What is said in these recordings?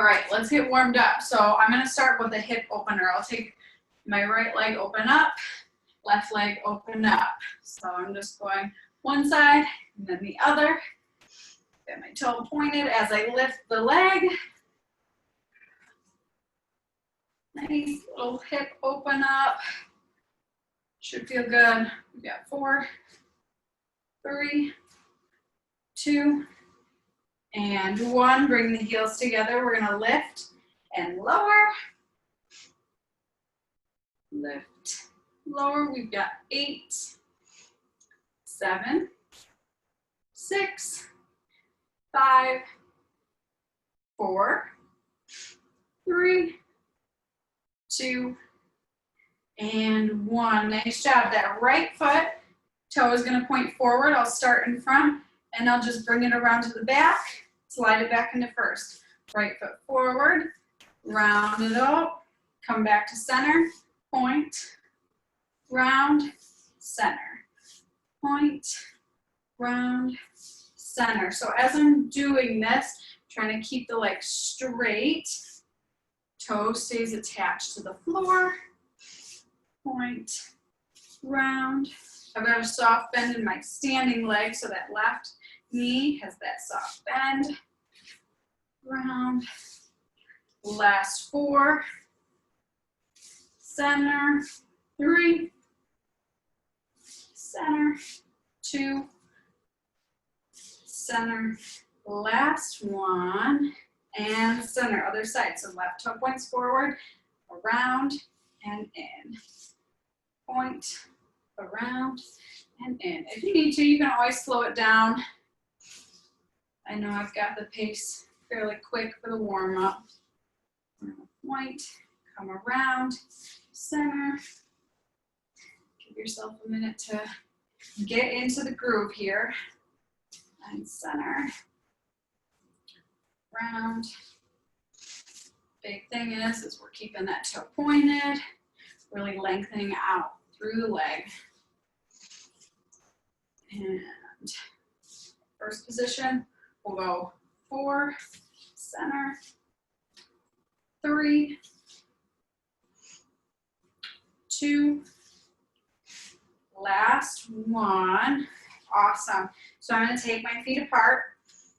right, let's get warmed up. So I'm gonna start with a hip opener. I'll take my right leg, open up, left leg, open up. So I'm just going one side and then the other. Get my toe pointed as I lift the leg. Nice little hip open up. Should feel good. We got 4, 3, 2, and 1. Bring the heels together. We're gonna lift and lower. Lift, lower. We've got 8, 7, 6, 5, 4, 3, 2, and 1. Nice job. That right foot toe is going to point forward. I'll start in front and I'll just bring it around to the back, slide it back into first. Right foot forward, round it up, come back to center, point, round, center, point, round, center. So as I'm doing this, trying to keep the leg straight, toe stays attached to the floor, point, round. I've got a soft bend in my standing leg, so that left knee has that soft bend, round, last 4, center, 3, center, 2, center, last 1, and center, other side. So left toe points forward, around, and in. Point, around, and in. If you need to, you can always slow it down. I know I've got the pace fairly quick for the warm-up. Point, come around, center. Give yourself a minute to get into the groove here. And center, round. Big thing is we're keeping that toe pointed, really lengthening out through the leg. And first position, we'll go 4, center, 3, 2, last 1. Awesome. So I'm going to take my feet apart.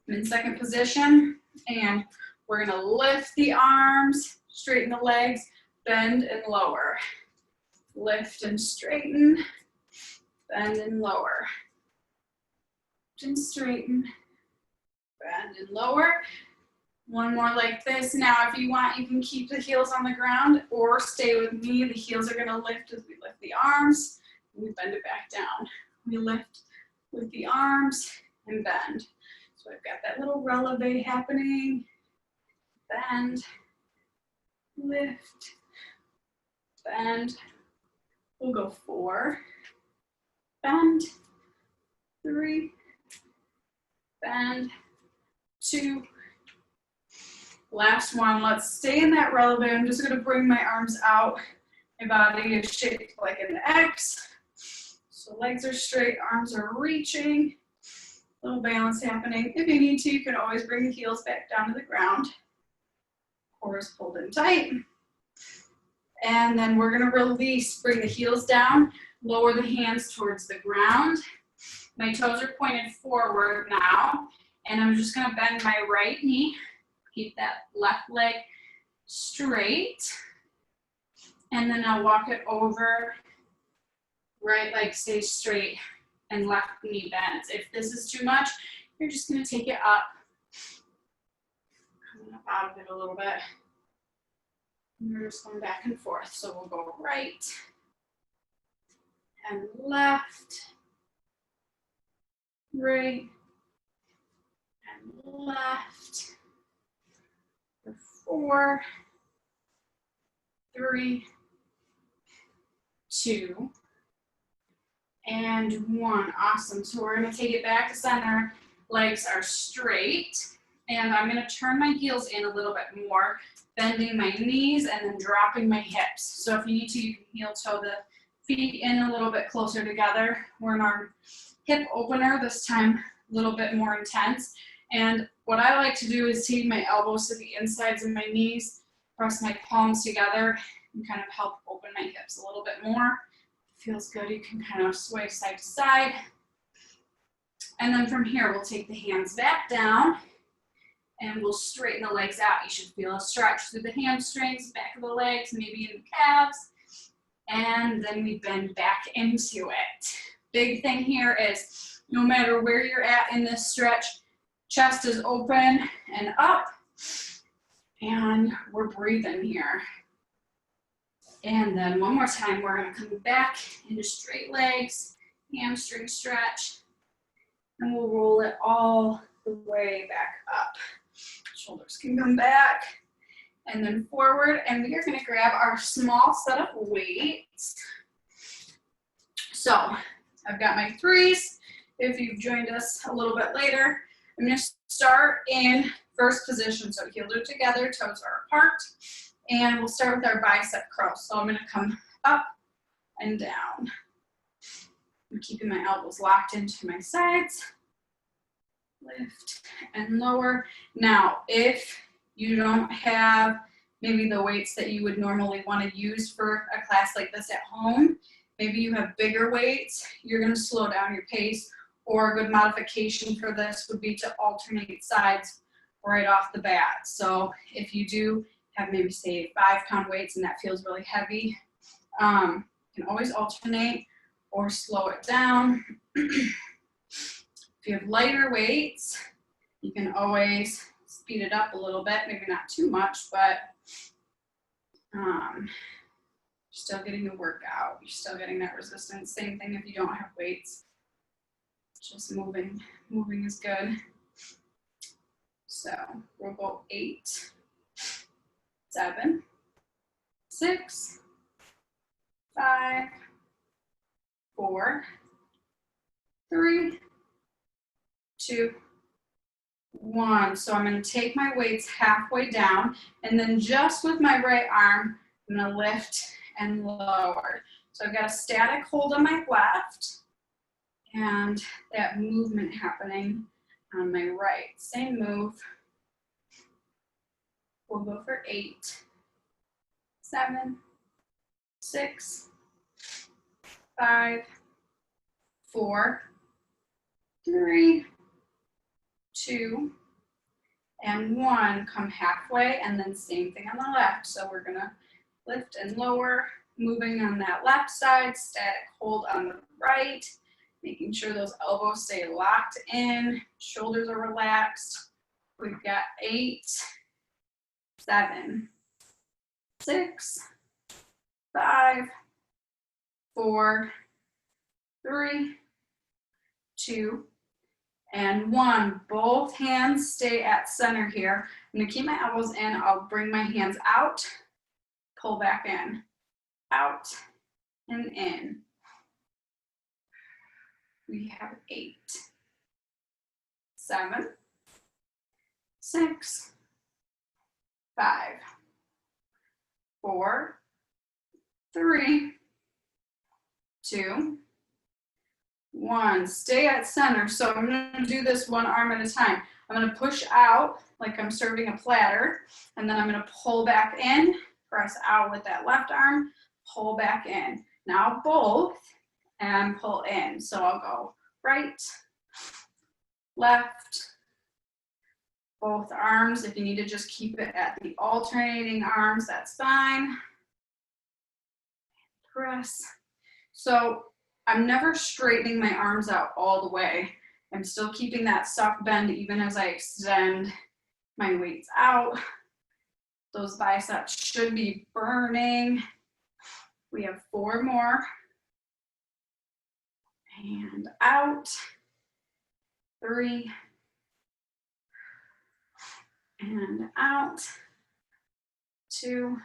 I'm in second position, and we're going to lift the arms, straighten the legs, bend and lower. Lift and straighten, bend and lower. Lift and straighten, bend and lower. One more like this. Now, if you want, you can keep the heels on the ground or stay with me. The heels are going to lift as we lift the arms. And we bend it back down. We lift with the arms and bend. So I've got that little releve happening. Bend, lift, bend. We'll go 4, bend, 3, bend, 2. Last 1. Let's stay in that releve. I'm just going to bring my arms out. My body is shaped like an X. So legs are straight, arms are reaching. Little balance happening. If you need to, you can always bring the heels back down to the ground. Core is pulled in tight. And then we're going to release, bring the heels down, lower the hands towards the ground. My toes are pointed forward now, and I'm just going to bend my right knee, keep that left leg straight, and then I'll walk it over, right leg stays straight, and left knee bends. If this is too much, you're just going to take it up, coming up out of it a little bit. We're just going back and forth. So we'll go right and left, right and left. 4, 3, 2, and 1. Awesome. So we're going to take it back to center. Legs are straight. And I'm going to turn my heels in a little bit more, bending my knees and then dropping my hips. So if you need to, you can heel toe the feet in a little bit closer together. We're in our hip opener, this time a little bit more intense. And what I like to do is take my elbows to the insides of my knees, press my palms together, and kind of help open my hips a little bit more. Feels good, you can kind of sway side to side. And then from here, we'll take the hands back down and we'll straighten the legs out. You should feel a stretch through the hamstrings, back of the legs, maybe in the calves. And then we bend back into it. Big thing here is no matter where you're at in this stretch, chest is open and up. And we're breathing here. And then one more time, we're gonna come back into straight legs, hamstring stretch, and we'll roll it all the way back up. Shoulders can come back, and then forward, and we are gonna grab our small set of weights. So, I've got my threes. If you've joined us a little bit later, I'm gonna start in first position. So heels are together, toes are apart. And we'll start with our bicep curls. So I'm gonna come up and down. I'm keeping my elbows locked into my sides. Lift and lower. Now, if you don't have maybe the weights that you would normally want to use for a class like this at home, maybe you have bigger weights, you're gonna slow down your pace, or a good modification for this would be to alternate sides right off the bat. So if you do have maybe say 5-pound weights and that feels really heavy, you can always alternate or slow it down. If you have lighter weights, you can always speed it up a little bit, maybe not too much, but you're still getting the workout, you're still getting that resistance. Same thing if you don't have weights, just moving is good. So we'll go 8, 7, 6, 5, 4, 3, 2, 1. So I'm going to take my weights halfway down, and then just with my right arm, I'm going to lift and lower. So I've got a static hold on my left, and that movement happening on my right. Same move. We'll go for 8, 7, 6, 5, 4, 3, 2, and 1. Come halfway, and then same thing on the left. So we're gonna lift and lower, moving on that left side, static hold on the right, making sure those elbows stay locked in, shoulders are relaxed. We've got 8, 7, 6, 5, 4, 3, 2, and 1. Both hands stay at center here. I'm gonna keep my elbows in. I'll bring my hands out, pull back in, out and in. We have 8, 7, 6, 5, 4, 3, 2, 1. Stay at center. So I'm going to do this one arm at a time. I'm going to push out like I'm serving a platter, and then I'm going to pull back in, press out with that left arm, pull back in. Now both, and pull in. So I'll go right, left, both arms. If you need to just keep it at the alternating arms, that's fine. Press. So I'm never straightening my arms out all the way. I'm still keeping that soft bend even as I extend my weights out. Those biceps should be burning. We have 4 more. And out. 3. And out. 2.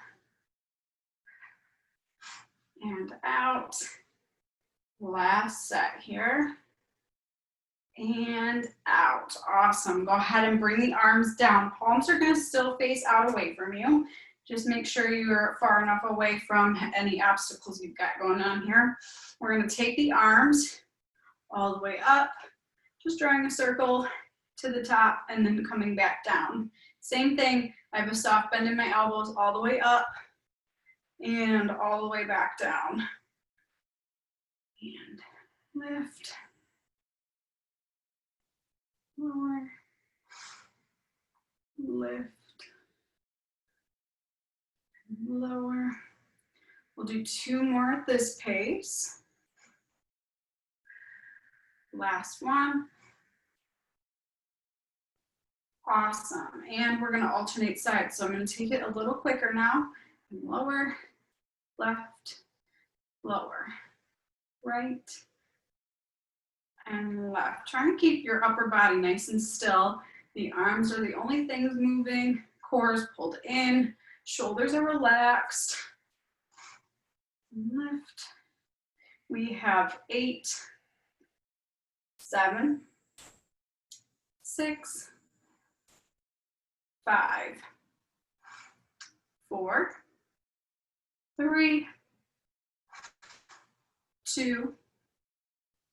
And out. Last set here. And out. Awesome. Go ahead and bring the arms down. Palms are going to still face out away from you. Just make sure you're far enough away from any obstacles you've got going on here. We're going to take the arms all the way up, just drawing a circle, to the top and then coming back down. Same thing, I have a soft bend in my elbows all the way up and all the way back down. And lift, lower, lift, lower. We'll do 2 more at this pace. Last one. Awesome. And we're gonna alternate sides. So I'm gonna take it a little quicker now. Lower, left, lower, right, and left. Trying to keep your upper body nice and still. The arms are the only things moving. Core is pulled in. Shoulders are relaxed. Lift. We have 8, 7, 6, 5, 4, 3, 2,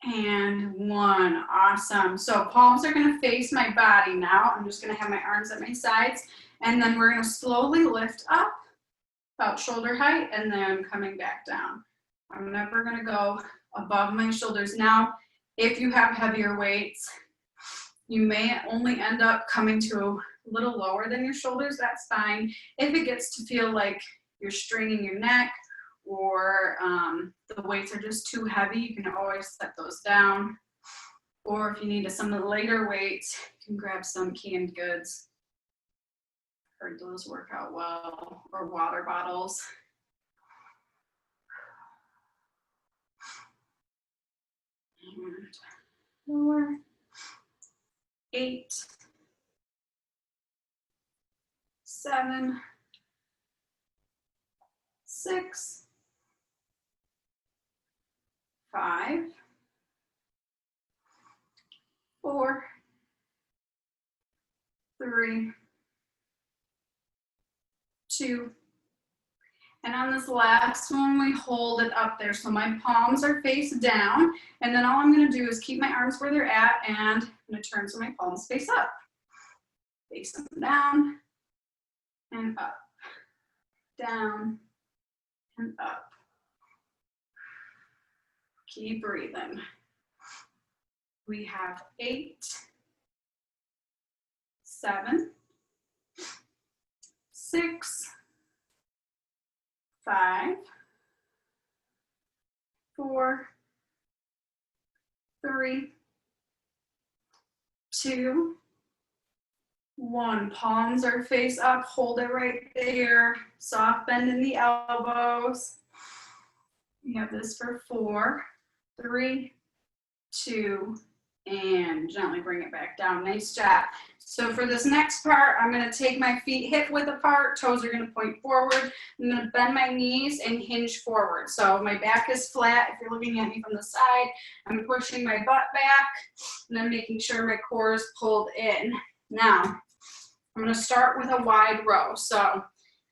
and 1. Awesome. So palms are going to face my body now. I'm just going to have my arms at my sides, and then we're going to slowly lift up about shoulder height and then coming back down. I'm never going to go above my shoulders. Now, if you have heavier weights, you may only end up coming to a little lower than your shoulders. That's fine. If it gets to feel like you're straining your neck or the weights are just too heavy, you can always set those down. Or if you need some of the lighter weights, you can grab some canned goods. Heard those work out well, or water bottles. And lower. 8, 7, 6, 5, 4, 3, 2, and on this last one, we hold it up there. So my palms are face down, and then all I'm gonna do is keep my arms where they're at, and I'm gonna turn so my palms face up. Face them down, and up, down, and up. Keep breathing. We have 8, 7, 6, 5, 4, 3, 2, 1. Palms are face up. Hold it right there. Soft bend in the elbows. We have this for 4, 3, 2, and gently bring it back down. Nice job. So for this next part, I'm going to take my feet hip width apart. Toes are going to point forward. I'm going to bend my knees and hinge forward. So my back is flat. If you're looking at me from the side, I'm pushing my butt back, and I'm making sure my core is pulled in. Now, I'm going to start with a wide row. So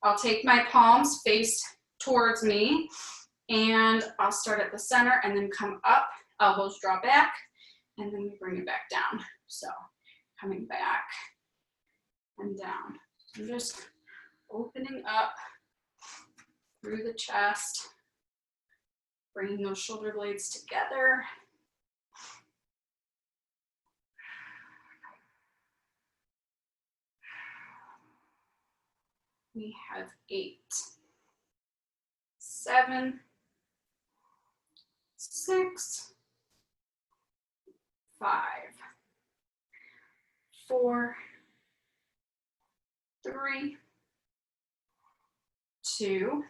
I'll take my palms face towards me, and I'll start at the center and then come up, elbows draw back, and then we bring it back down. So coming back and down. I'm just opening up through the chest, bringing those shoulder blades together. We have 8, 7, 6, 5, 4, 3, 2,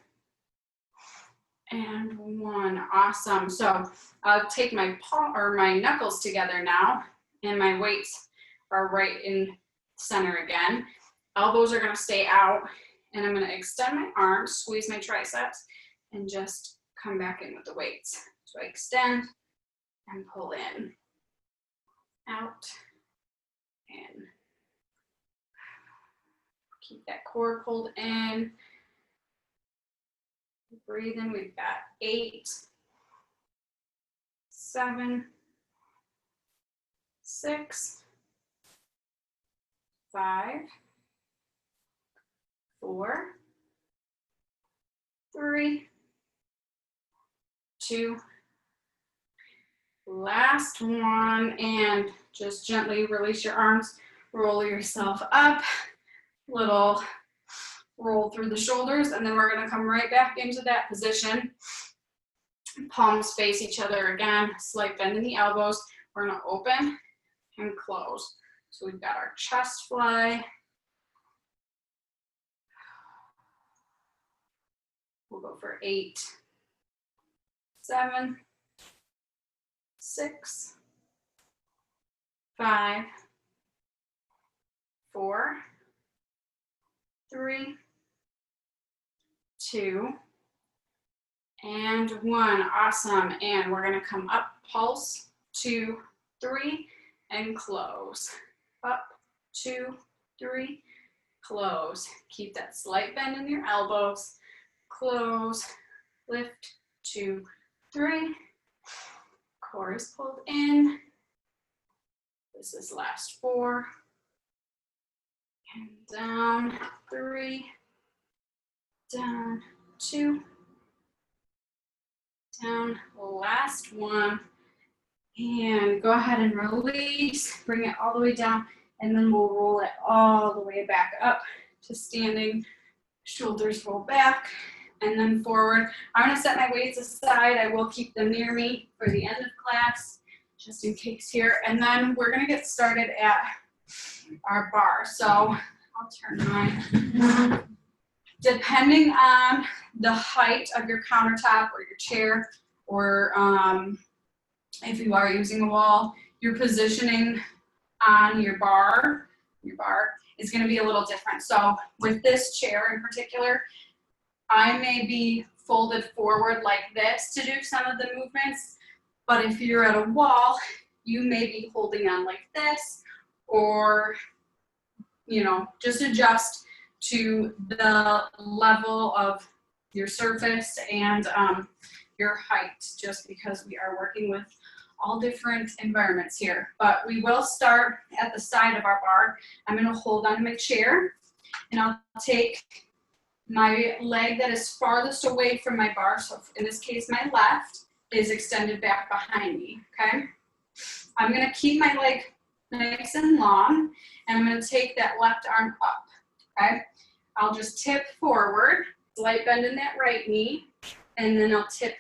and 1. Awesome. So I'll take my paw or my knuckles together now, and my weights are right in center again. Elbows are going to stay out, and I'm going to extend my arms, squeeze my triceps, and just come back in with the weights. So I extend and pull in, out, in. Keep that core pulled in. Breathe in. We've got 8, 7, 6, 5, 4, 3, 2, last one, and just gently release your arms, roll yourself up, little roll through the shoulders, and then we're gonna come right back into that position. Palms face each other again, slight bend in the elbows. We're gonna open and close. So we've got our chest fly. We'll go for 8, 7, 6, 5, 4, 3, 2, and 1. Awesome. And we're gonna come up, pulse, 2, 3, and close. Up, 2, 3, close. Keep that slight bend in your elbows. Close, lift, 2, 3. Core is pulled in. This is last 4. And down, 3. Down, 2. Down, last 1. And go ahead and release. Bring it all the way down. And then we'll roll it all the way back up to standing. Shoulders roll back. And then forward. I'm gonna set my weights aside. I will keep them near me for the end of class, just in case here. And then we're gonna get started at our bar. So I'll turn mine. Depending on the height of your countertop or your chair, or if you are using a wall, your positioning on your bar is gonna be a little different. So with this chair in particular, I may be folded forward like this to do some of the movements, but if you're at a wall, you may be holding on like this, or, you know, just adjust to the level of your surface and your height, just because we are working with all different environments here. But we will start at the side of our bar. I'm gonna hold on to my chair, and I'll take my leg that is farthest away from my bar, so in this case my left, is extended back behind me, okay? I'm gonna keep my leg nice and long, and I'm gonna take that left arm up, okay? I'll just tip forward, slight bend in that right knee, and then I'll tip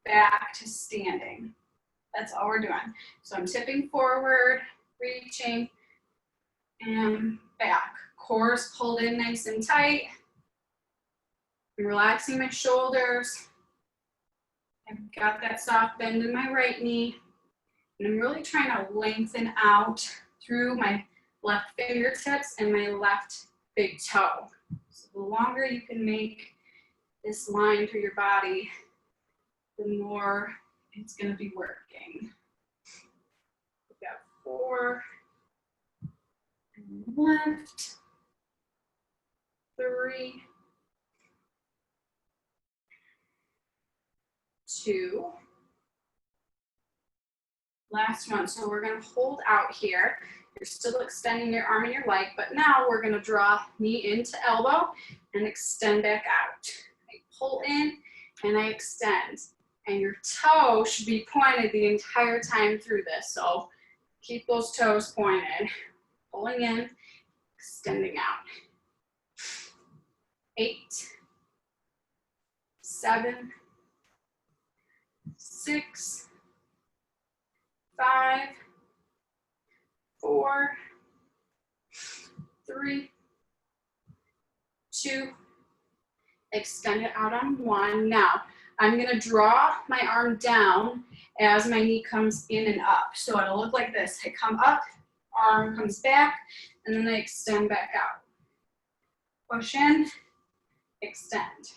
back to standing. That's all we're doing. So I'm tipping forward, reaching, and back. Core is pulled in nice and tight. I'm relaxing my shoulders. I've got that soft bend in my right knee. And I'm really trying to lengthen out through my left fingertips and my left big toe. So the longer you can make this line through your body, the more it's going to be working. We've got 4, and left, 3, 2, last one. So we're going to hold out here. You're still extending your arm and your leg, but now we're going to draw knee into elbow and extend back out. I pull in and I extend, and your toe should be pointed the entire time through this. So keep those toes pointed. Pulling in, extending out. 8, 7, 6, 5, 4, 3, 2, extend it out on 1. Now, I'm gonna draw my arm down as my knee comes in and up. So it'll look like this. I come up, arm comes back, and then I extend back out. Push in, extend.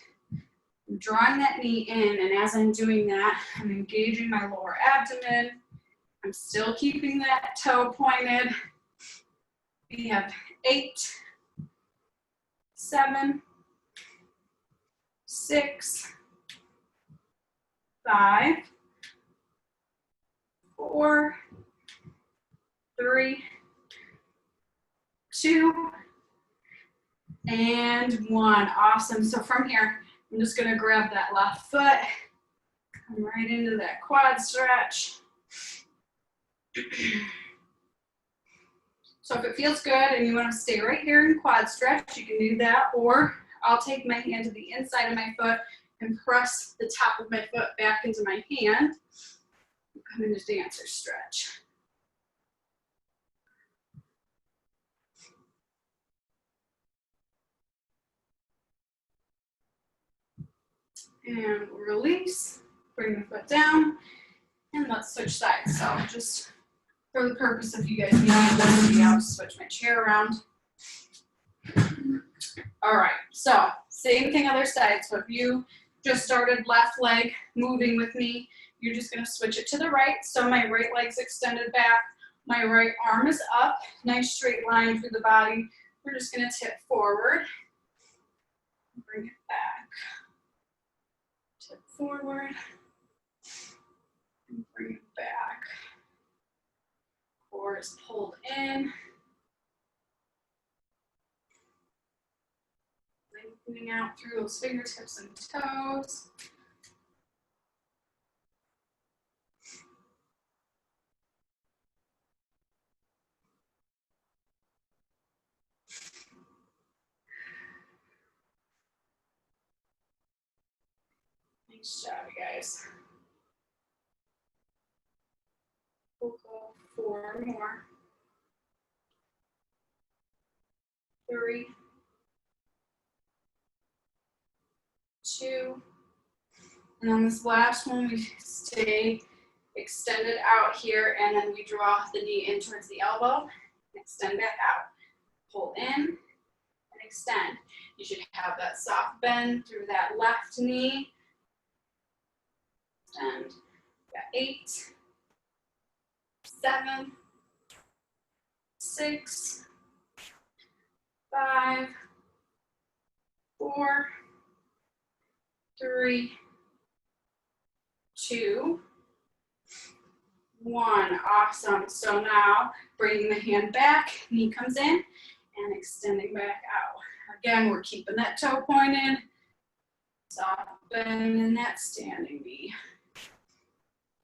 I'm drawing that knee in, and as I'm doing that, I'm engaging my lower abdomen. I'm still keeping that toe pointed. We have 8, 7, 6, 5, 4, 3, 2, and 1. Awesome. So from here, I'm just going to grab that left foot, come right into that quad stretch. So if it feels good and you want to stay right here in quad stretch, you can do that, or I'll take my hand to the inside of my foot and press the top of my foot back into my hand. Come into dancer stretch. And release, bring the foot down, and let's switch sides. So just for the purpose of you guys being able to see, I'll just switch my chair around. All right, so same thing other side. So if you just started left leg moving with me, you're just gonna switch it to the right. So my right leg's extended back, my right arm is up, nice straight line through the body. We're just gonna tip forward, bring it back, tip forward, and bring it back. Core is pulled in. Lengthening out through those fingertips and toes. Nice job, you guys. We'll go 4 more. 3, 2, and on this last one, we stay extended out here, and then we draw the knee in towards the elbow, extend back out, pull in, and extend. You should have that soft bend through that left knee. And got 8, 7, 6, 5, 4, 3, 2, 1. Awesome. So now bringing the hand back, knee comes in, and extending back out. Again, we're keeping that toe pointed, soft bend in that standing knee.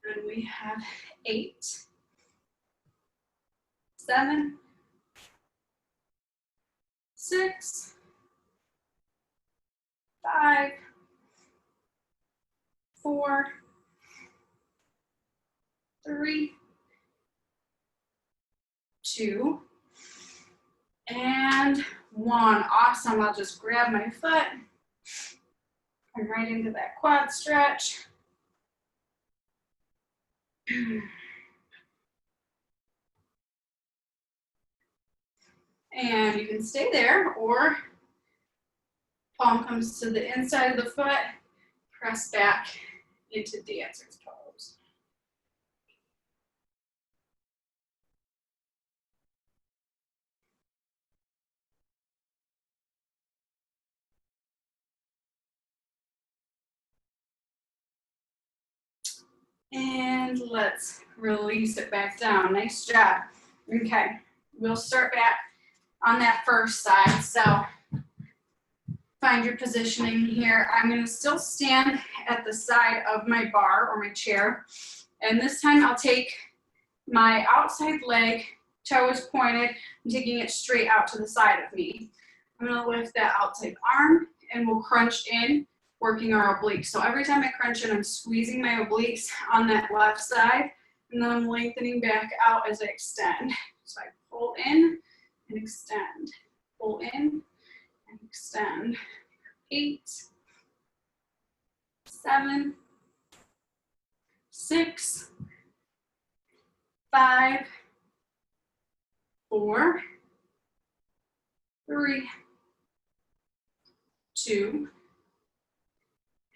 And we have 8, 7, 6, 5, 4, 3, 2, and 1. Awesome. I'll just grab my foot and right into that quad stretch. And you can stay there, or palm comes to the inside of the foot, press back into dancer's pose. And let's release it back down. Nice job. Okay, we'll start back on that first side. So find your positioning here. I'm going to still stand at the side of my bar or my chair. And this time I'll take my outside leg, toe is pointed, I'm taking it straight out to the side of me. I'm going to lift that outside arm and we'll crunch in, working our obliques. So every time I crunch in, I'm squeezing my obliques on that left side, and then I'm lengthening back out as I extend. So I pull in and extend, pull in and extend. 8, 7, 6, 5, 4, 3, 2,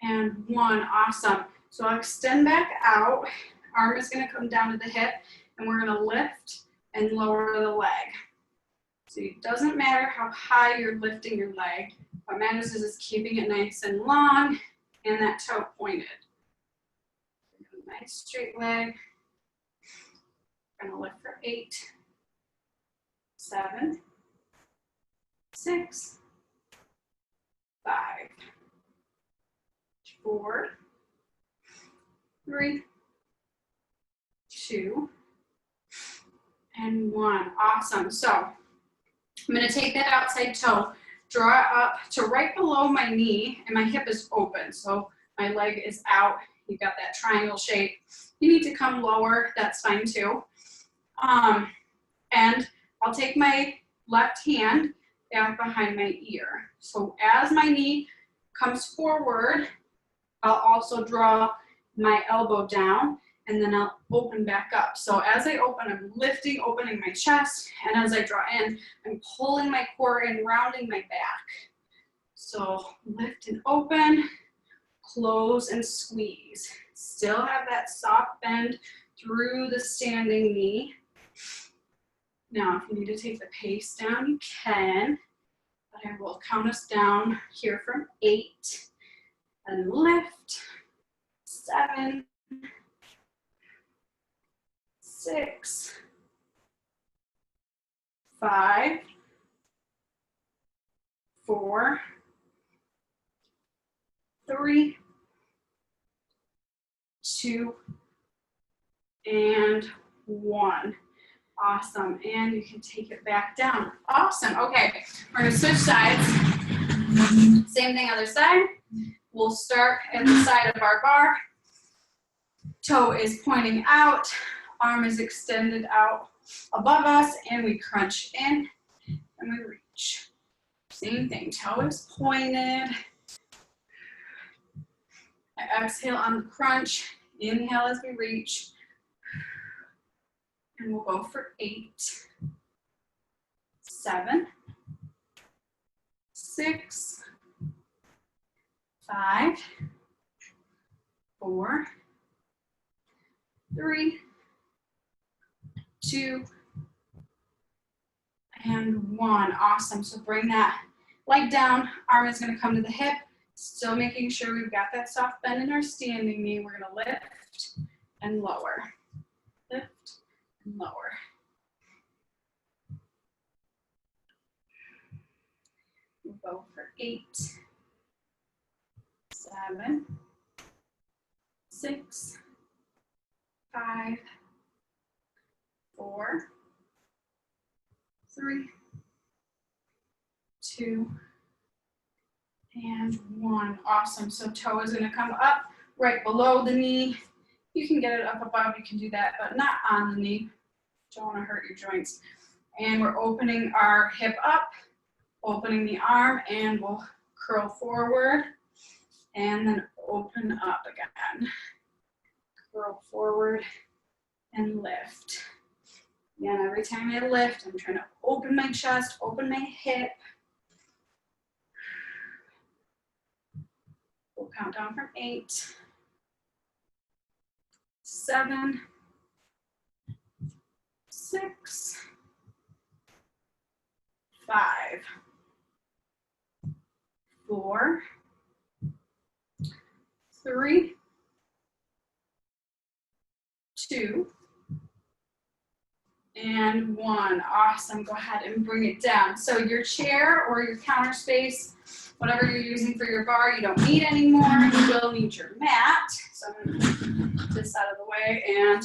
and 1. Awesome. So I'll extend back out. Arm is going to come down to the hip, and we're going to lift and lower the leg. So it doesn't matter how high you're lifting your leg. What matters is just keeping it nice and long and that toe pointed. Nice straight leg. I'm going to lift for 8, 7, 6, 5, 4, 3, 2, and 1. Awesome. So I'm going to take that outside toe, draw it up to right below my knee, and my hip is open. So my leg is out. You've got that triangle shape. You need to come lower. That's fine too. And I'll take my left hand back behind my ear. So as my knee comes forward, I'll also draw my elbow down, and then I'll open back up. So as I open, I'm lifting, opening my chest, and as I draw in, I'm pulling my core in, rounding my back. So lift and open, close and squeeze. Still have that soft bend through the standing knee. Now, if you need to take the pace down, you can, but I will count us down here from 8, and lift, 7, 6, 5, 4, 3, 2, and 1. Awesome, and you can take it back down. Awesome, okay, we're gonna switch sides. Same thing, other side. We'll start at the side of our bar. Toe is pointing out, arm is extended out above us, and we crunch in, and we reach. Same thing, toe is pointed. I exhale on the crunch, inhale as we reach. And we'll go for 8, 7, 6, 5, 4, 3, 2, and 1. Awesome. So bring that leg down. Arm is going to come to the hip. Still making sure we've got that soft bend in our standing knee. We're going to lift and lower. Lift. Lower. We'll go for 8, 7, 6, 5, 4, 3, 2, and 1. Awesome. So toe is going to come up right below the knee. You can get it up above, you can do that, but not on the knee. Don't want to hurt your joints. And we're opening our hip up, opening the arm, and we'll curl forward and then open up again. Curl forward and lift. Again, every time I lift, I'm trying to open my chest, open my hip. We'll count down from 8, 7, 6, 5, 4, 3, 2, and 1. Awesome. Go ahead and bring it down. So your chair or your counter space, whatever you're using for your bar, you don't need anymore. You will need your mat. So I'm going to put this out of the way, and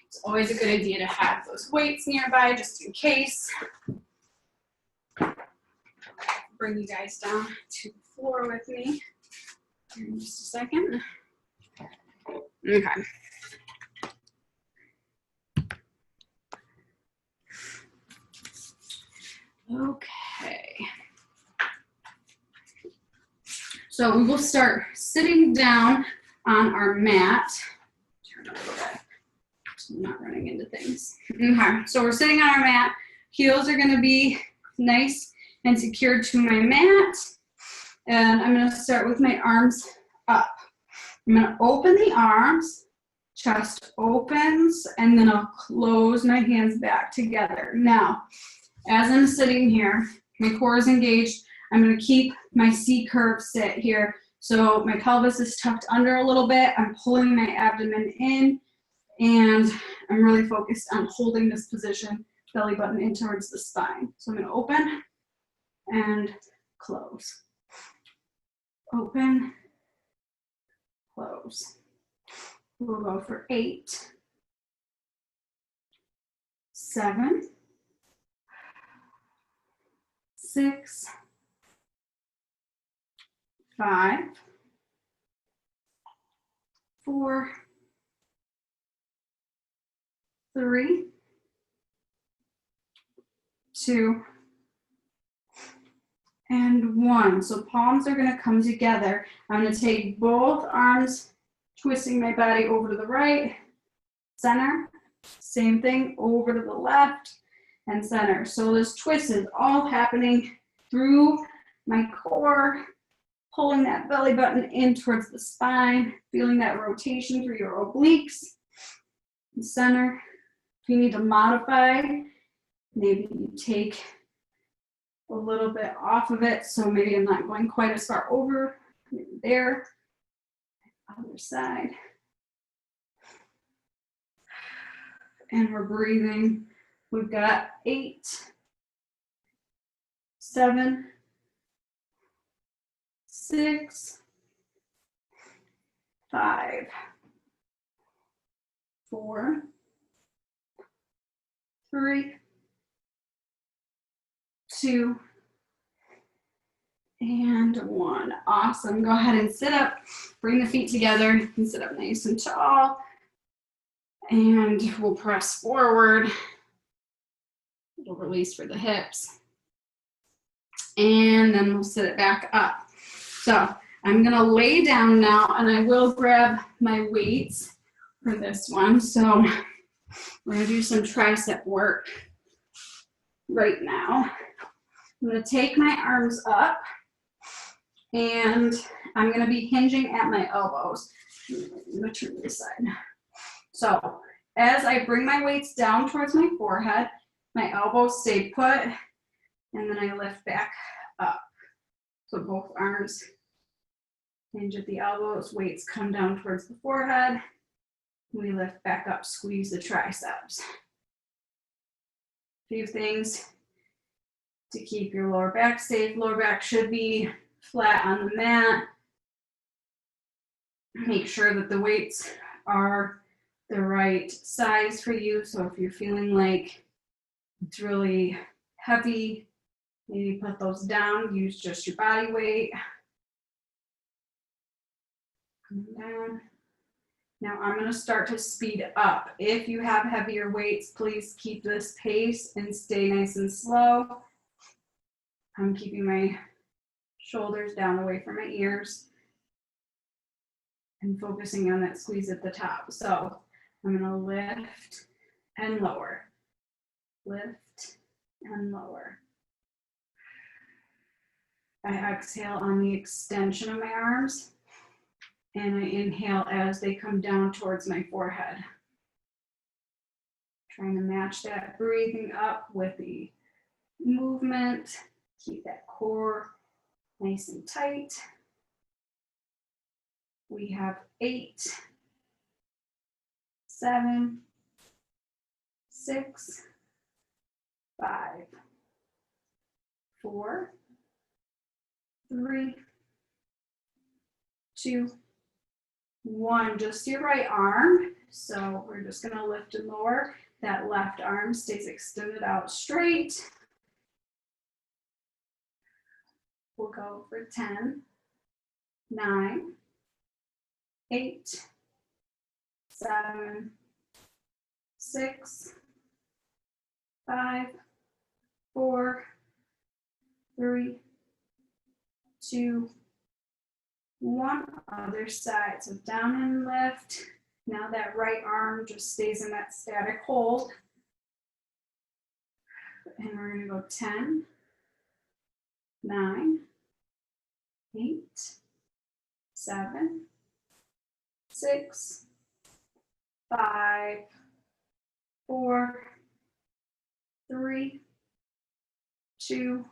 it's always a good idea to have those weights nearby just in case. Bring you guys down to the floor with me in just a second. Okay. Okay. So we will start sitting down on our mat. Turn a little bit so I'm not running into things. Okay, so we're sitting on our mat. Heels are going to be nice and secured to my mat. And I'm going to start with my arms up. I'm going to open the arms, chest opens, and then I'll close my hands back together. Now, as I'm sitting here, my core is engaged. I'm going to keep my C-curve sit here. So my pelvis is tucked under a little bit. I'm pulling my abdomen in, and I'm really focused on holding this position, belly button in towards the spine. So I'm going to open, and close. Open, close. We'll go for 8, 7, 6, 5, 4, 3, 2, and 1. So palms are going to come together. I'm going to take both arms, twisting my body over to the right, center, same thing, over to the left, and center. So this twist is all happening through my core, pulling that belly button in towards the spine, feeling that rotation through your obliques, and center. If you need to modify, maybe you take a little bit off of it, so maybe I'm not going quite as far over. Maybe there. Other side. And we're breathing. We've got 8, 7, 6, 5, 4, 3, 2, and 1. Awesome. Go ahead and sit up. Bring the feet together. You can sit up nice and tall. And we'll press forward. It'll release for the hips. And then we'll sit it back up. So I'm going to lay down now, and I will grab my weights for this one. So we're going to do some tricep work right now. I'm going to take my arms up, and I'm going to be hinging at my elbows. I'm going to turn this side. So as I bring my weights down towards my forehead, my elbows stay put, and then I lift back up. So both arms hinge at the elbows, weights come down towards the forehead. We lift back up, squeeze the triceps. A few things to keep your lower back safe. Lower back should be flat on the mat. Make sure that the weights are the right size for you. So if you're feeling like it's really heavy, maybe put those down, use just your body weight. Coming down. Now I'm going to start to speed up. If you have heavier weights, please keep this pace and stay nice and slow. I'm keeping my shoulders down away from my ears and focusing on that squeeze at the top. So I'm going to lift and lower, lift and lower. I exhale on the extension of my arms, and I inhale as they come down towards my forehead. Trying to match that breathing up with the movement. Keep that core nice and tight. We have 8, 7, 6, 5, 4, 3, 2, 1. Just your right arm. So we're just going to lift and lower. That left arm stays extended out straight. We'll go for 10, 9, 8, 7, 6, 5, 4, 3, 2, 1. Other side. So down and lift. Now that right arm just stays in that static hold. And we're going to go 10, 9, 8, 7, 6, 5, 4, 3, 2,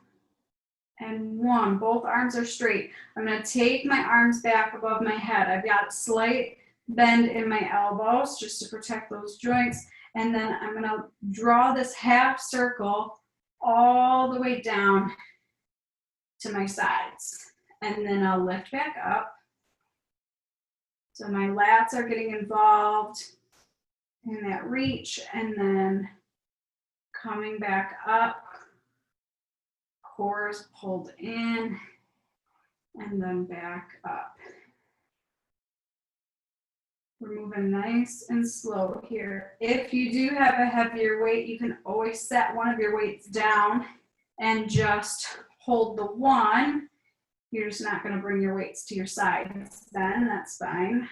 and 1. Both arms are straight. I'm going to take my arms back above my head. I've got a slight bend in my elbows just to protect those joints. And then I'm going to draw this half circle all the way down to my sides. And then I'll lift back up. So my lats are getting involved in that reach, and then coming back up, core is pulled in, and then back up. We're moving nice and slow here. If you do have a heavier weight, you can always set one of your weights down and just hold the one. You're just not going to bring your weights to your sides then, that's fine.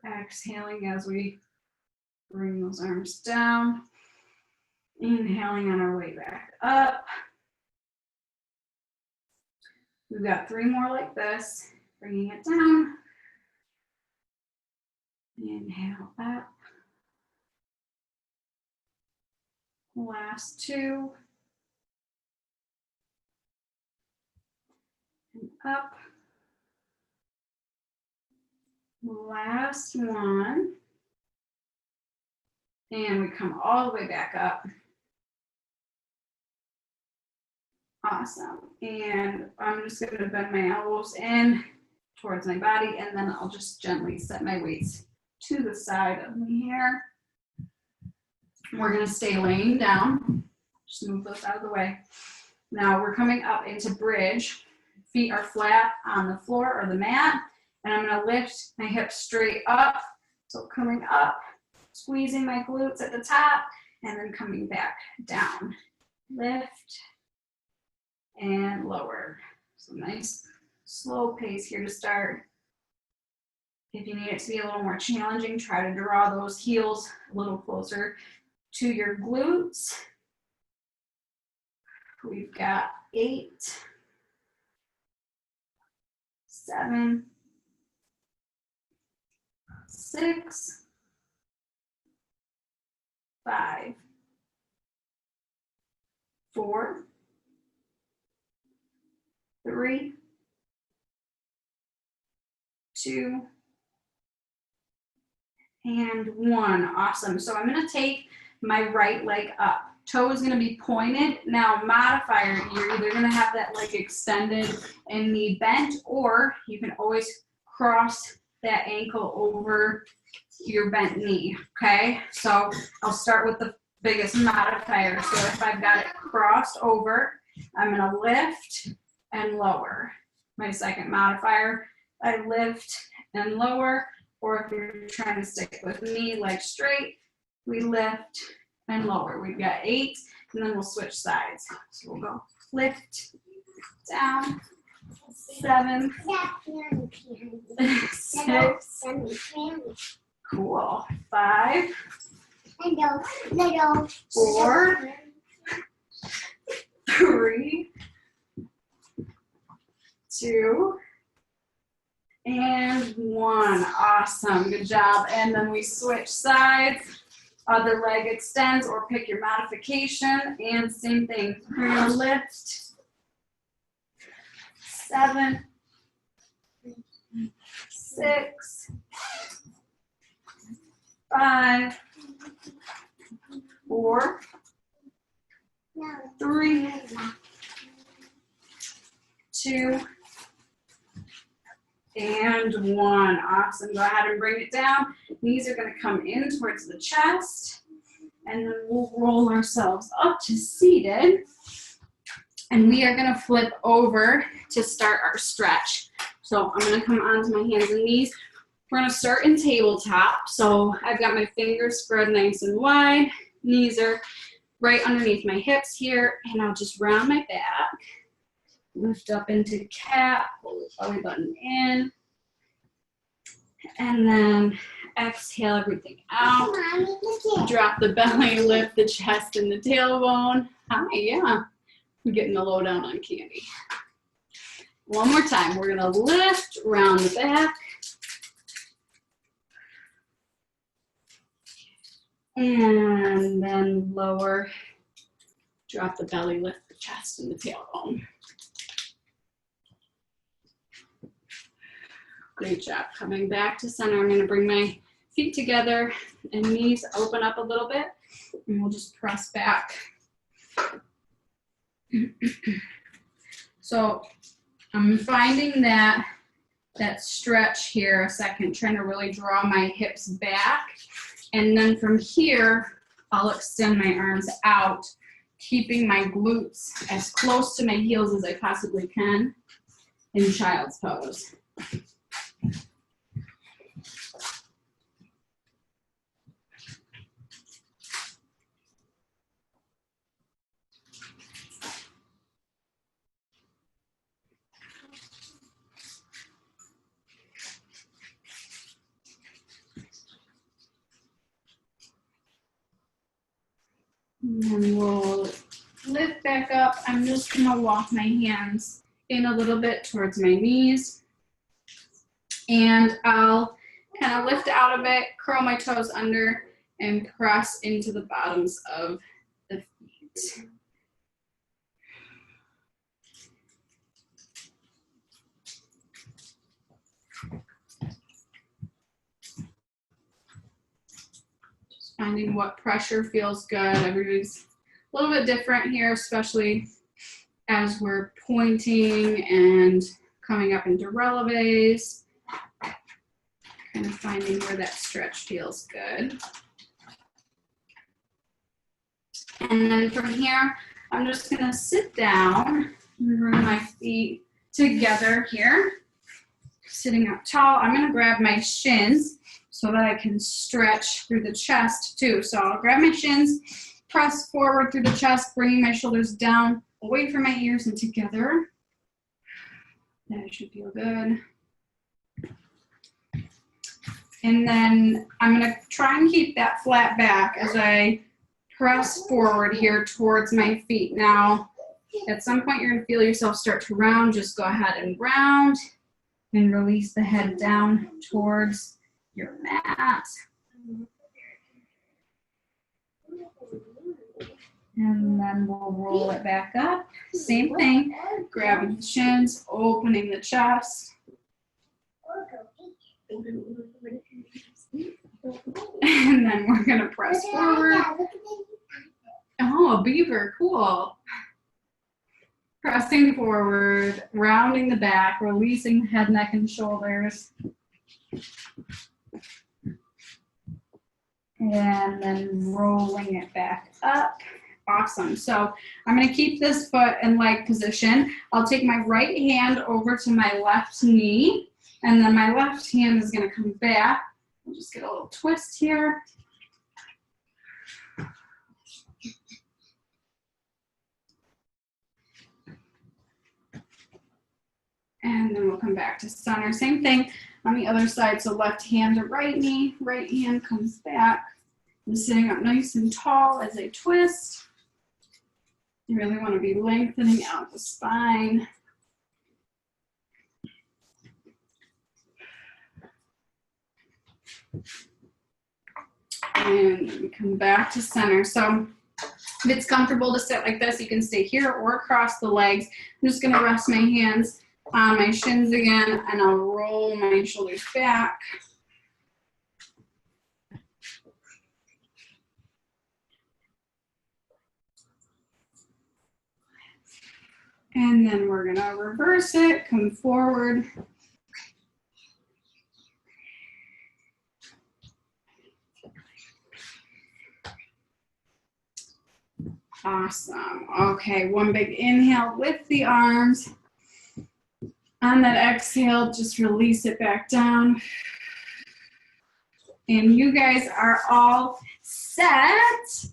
Exhaling as we bring those arms down. Inhaling on our way back up. We've got 3 more like this. Bringing it down. Inhale up. Last 2. And up. Last 1. And we come all the way back up. Awesome. And I'm just going to bend my elbows in towards my body, and then I'll just gently set my weights to the side of me here. We're going to stay laying down. Just move those out of the way. Now we're coming up into bridge. Feet are flat on the floor or the mat, and I'm going to lift my hips straight up. So coming up, squeezing my glutes at the top, and then coming back down. Lift and lower. So nice slow pace here to start. If you need it to be a little more challenging, try to draw those heels a little closer to your glutes. We've got 8, 7, 6, 5, 4, 3, 2, and 1. Awesome. So I'm going to take my right leg up. Toe is going to be pointed. Now modifier, you're either going to have that leg extended and knee bent, or you can always cross that ankle over your bent knee. Okay, so I'll start with the biggest modifier. So if I've got it crossed over, I'm going to lift and lower. My second modifier, I lift and lower, or if you're trying to stick with me, leg straight, we lift and lower. We've got 8, and then we'll switch sides. So we'll go lift, down, 7, 6, cool, 5, 4, 3, 2, and 1. Awesome, good job. And then we switch sides. Other leg extends, or pick your modification, and same thing. Lift, 7, 6, 5, 4, 3, 2, and 1. Awesome. Go ahead and bring it down. Knees are going to come in towards the chest, and then we'll roll ourselves up to seated. And we are going to flip over to start our stretch. So I'm going to come onto my hands and knees. We're going to start in tabletop. So I've got my fingers spread nice and wide. Knees are right underneath my hips here, and I'll just round my back. Lift up into cat, pull the belly button in, and then exhale everything out. Drop the belly, lift the chest and the tailbone. Hi, yeah, I'm getting the lowdown on candy. One more time, we're gonna lift, round the back, and then lower, drop the belly, lift the chest and the tailbone. Great job. Coming back to center, I'm going to bring my feet together and knees open up a little bit, and we'll just press back So I'm finding that stretch here a second, trying to really draw my hips back. And then from here, I'll extend my arms out, keeping my glutes as close to my heels as I possibly can in child's pose. And then we'll lift back up. I'm just gonna walk my hands in a little bit towards my knees. And I'll kind of lift out of it, curl my toes under, and press into the bottoms of the feet. Finding what pressure feels good. Everybody's a little bit different here, especially as we're pointing and coming up into releves. Kind of finding where that stretch feels good. And then from here, I'm just gonna sit down and bring my feet together here. Sitting up tall, I'm gonna grab my shins so that I can stretch through the chest too. So I'll grab my shins, press forward through the chest, bringing my shoulders down, away from my ears and together. That should feel good. And then I'm gonna try and keep that flat back as I press forward here towards my feet. Now, at some point you're gonna feel yourself start to round. Just go ahead and round and release the head down towards your mat. And then we'll roll it back up. Same thing, grabbing the shins, opening the chest. And then we're gonna press forward. Oh, a beaver, cool. Pressing forward, rounding the back, releasing the head, neck, and shoulders. And then rolling it back up. Awesome. So I'm going to keep this foot in leg position. I'll take my right hand over to my left knee, and then my left hand is going to come back. I'll just get a little twist here. And then we'll come back to center. Same thing on the other side. So left hand to right knee, right hand comes back. I'm sitting up nice and tall as I twist. You really want to be lengthening out the spine. And we come back to center. So if it's comfortable to sit like this, you can stay here or across the legs. I'm just going to rest my hands on my shins again, and I'll roll my shoulders back. And then we're gonna reverse it, come forward. Awesome. Okay, one big inhale, lift the arms. On that exhale, just release it back down. And you guys are all set.